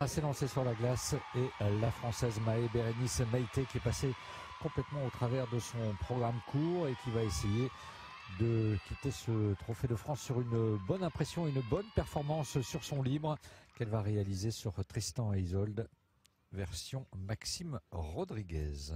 S'est lancée sur la glace et la Française Mahé Bérénice Meïté qui est passée complètement au travers de son programme court et qui va essayer de quitter ce trophée de France sur une bonne impression, une bonne performance sur son libre qu'elle va réaliser sur Tristan et Isolde, version Maxime Rodriguez.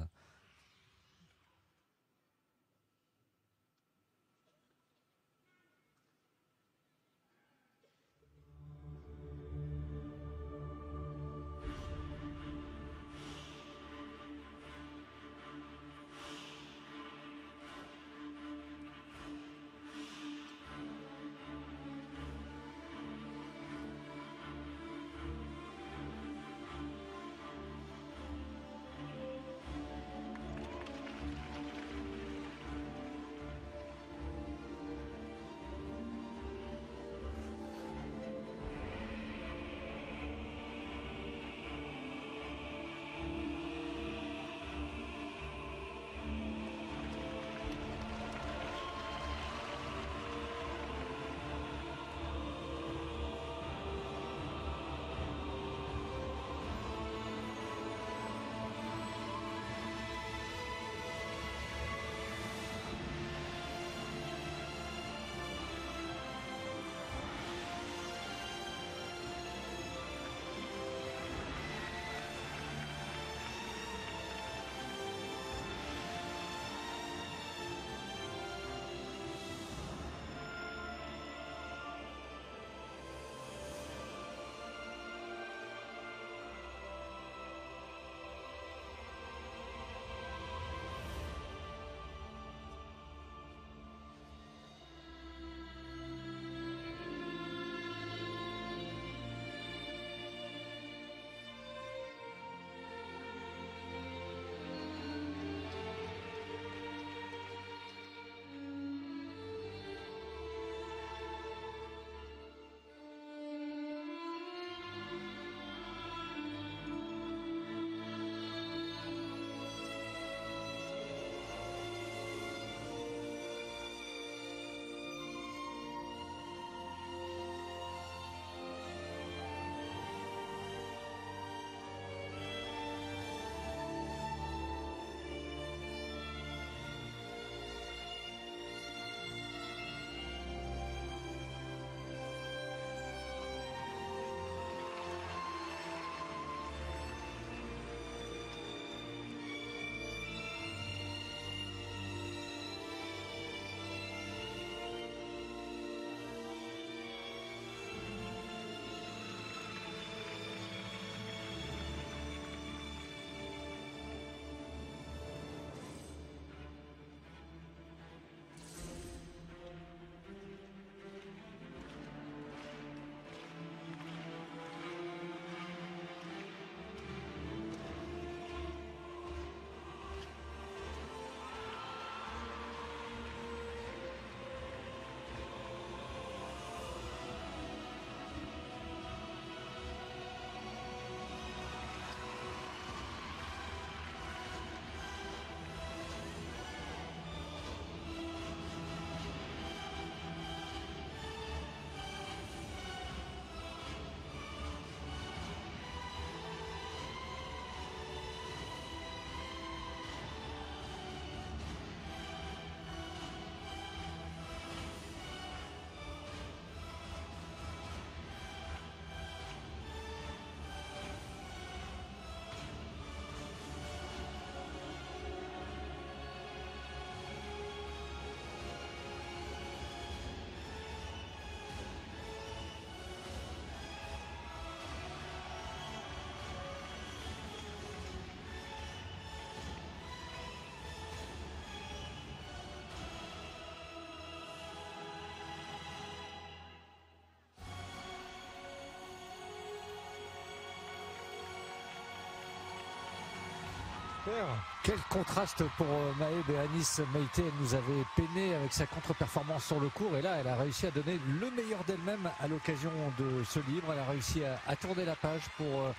Quel contraste pour Mahé Bérénice Meïté. Elle nous avait peiné avec sa contre-performance sur le court et là elle a réussi à donner le meilleur d'elle-même à l'occasion de ce libre. Elle a réussi à tourner la page pour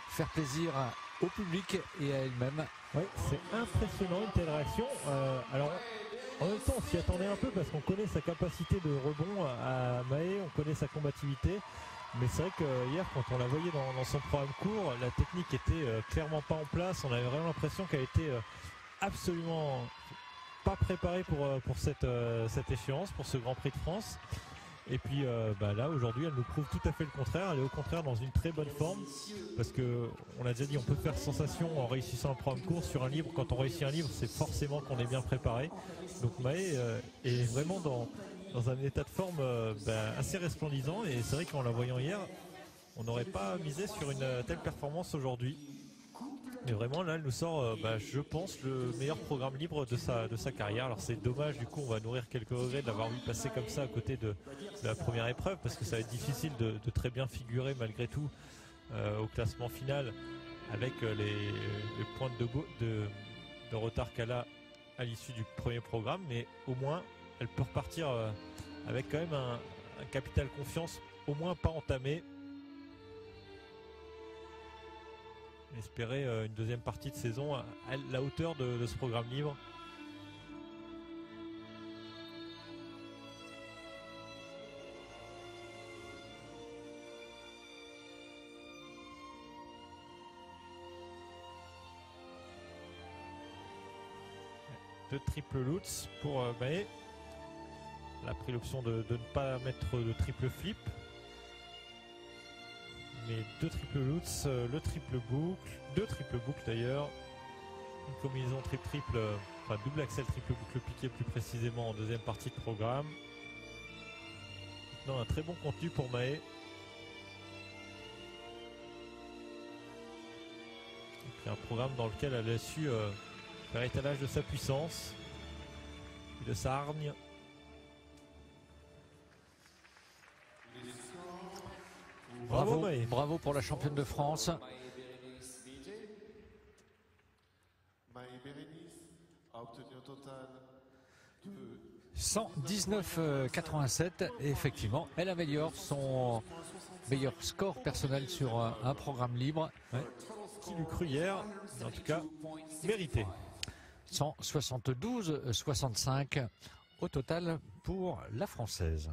faire plaisir au public et à elle-même. Oui, c'est impressionnant une telle réaction. Alors en même temps on s'y attendait un peu parce qu'on connaît sa capacité de rebond à Mahé, on connaît sa combativité. Mais c'est vrai que hier, quand on la voyait dans son programme court, la technique était clairement pas en place. On avait vraiment l'impression qu'elle était absolument pas préparée pour cette échéance, pour ce Grand Prix de France. Et puis là aujourd'hui elle nous prouve tout à fait le contraire. Elle est au contraire dans une très bonne forme, parce que on l'a déjà dit, on peut faire sensation en réussissant un programme court sur un livre. Quand on réussit un livre, c'est forcément qu'on est bien préparé. Donc Mahé est vraiment dans un état de forme assez resplendissant, et c'est vrai qu'en la voyant hier, on n'aurait pas misé sur une telle performance aujourd'hui. Mais vraiment là elle nous sort je pense le meilleur programme libre de sa carrière. Alors c'est dommage, du coup on va nourrir quelques regrets de l'avoir vu passer comme ça à côté de la première épreuve, parce que ça va être difficile de très bien figurer malgré tout au classement final avec les points de retard qu'elle a à l'issue du premier programme. Mais au moins elle peut repartir avec quand même un capital confiance au moins pas entamé. Espérer une deuxième partie de saison à la hauteur de ce programme libre. Deux triple loots pour Mahé. Elle a pris l'option de ne pas mettre de triple flip. Mais deux triple loots, le triple boucle, deux triple boucles d'ailleurs, une combinaison triple, enfin double axel triple boucle piqué plus précisément en deuxième partie de programme. Maintenant un très bon contenu pour Mahé. Et puis un programme dans lequel elle a su faire étalage de sa puissance et de sa hargne. Bravo pour la championne de France. Mahé Bérénice a obtenu un total de 119,87. Et effectivement, elle améliore son meilleur score personnel sur un programme libre. Ouais. Qui l'eût cru hier, mais en tout cas mérité. 172,65 au total pour la Française.